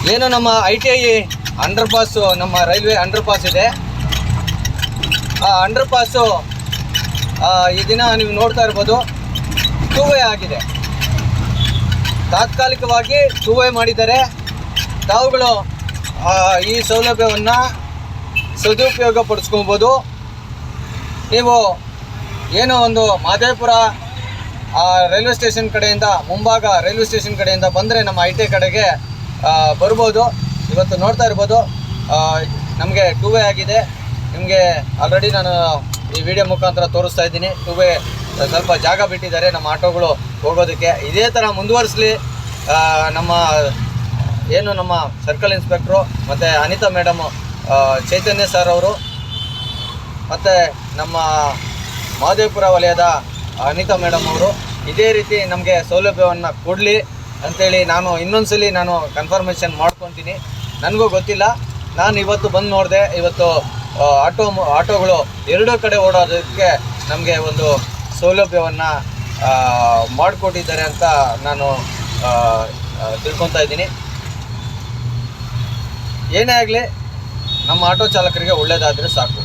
ಏನು ನಮ್ಮ ITI under pass, ನಮ್ಮ ರೈಲ್ವೆ ಅಂಡರ್ ಪಾಸ್ ಇದೆ. ಆ ಅಂಡರ್ ಪಾಸು ಈ ದಿನ ನೀವು ನೋಡ್ತಾ ಇರ್ಬೋದು, ಟೂ ವೇ ಆಗಿದೆ. ತಾತ್ಕಾಲಿಕವಾಗಿ ಟೂ ವೇ ಮಾಡಿದ್ದಾರೆ. ತಾವುಗಳು ಈ ಸೌಲಭ್ಯವನ್ನು ಸದುಪಯೋಗ ಪಡಿಸ್ಕೊಬೋದು. ನೀವು ಏನೋ ಒಂದು ಮಹದೇವಪುರ ರೈಲ್ವೆ ಸ್ಟೇಷನ್ ಕಡೆಯಿಂದ, ಮುಂಭಾಗ ರೈಲ್ವೆ ಸ್ಟೇಷನ್ ಕಡೆಯಿಂದ ಬಂದರೆ ನಮ್ಮ ITI ಕಡೆಗೆ ಬರ್ಬೋದು. ಇವತ್ತು ನೋಡ್ತಾ ಇರ್ಬೋದು, ನಮಗೆ ಟೂ ವೇ ಆಗಿದೆ. ನಿಮಗೆ ಆಲ್ರೆಡಿ ನಾನು ಈ ವಿಡಿಯೋ ಮುಖಾಂತರ ತೋರಿಸ್ತಾ ಇದ್ದೀನಿ. ಟೂ ವೇ ಸ್ವಲ್ಪ ಜಾಗ ಬಿಟ್ಟಿದ್ದಾರೆ ನಮ್ಮ ಆಟೋಗಳು ಹೋಗೋದಕ್ಕೆ. ಇದೇ ಥರ ಮುಂದುವರಿಸಲಿ. ನಮ್ಮ ಸರ್ಕಲ್ ಇನ್ಸ್ಪೆಕ್ಟ್ರು ಮತ್ತು ಅನಿತಾ ಮೇಡಮು, ಚೈತನ್ಯ ಸರ್ ಅವರು, ಮತ್ತು ನಮ್ಮ ಮಹದೇವಪುರ ವಲಯದ ಅನಿತಾ ಮೇಡಮ್ ಅವರು ಇದೇ ರೀತಿ ನಮಗೆ ಸೌಲಭ್ಯವನ್ನು ಕೊಡಲಿ ಅಂಥೇಳಿ ಇನ್ನೊಂದ್ಸಲಿ ನಾನು ಕನ್ಫರ್ಮೇಷನ್ ಮಾಡ್ಕೊತೀನಿ. ನನಗೂ ಗೊತ್ತಿಲ್ಲ, ನಾನು ಇವತ್ತು ಬಂದು ನೋಡಿದೆ. ಇವತ್ತು ಆಟೋಗಳು ಎರಡೂ ಕಡೆ ಓಡೋದಕ್ಕೆ ನಮಗೆ ಒಂದು ಸೌಲಭ್ಯವನ್ನು ಮಾಡಿಕೊಟ್ಟಿದ್ದಾರೆ ಅಂತ ನಾನು ತಿಳ್ಕೊತಾ ಇದ್ದೀನಿ. ಏನೇ ಆಗಲಿ ನಮ್ಮ ಆಟೋ ಚಾಲಕರಿಗೆ ಒಳ್ಳೆಯದಾದರೆ ಸಾಕು.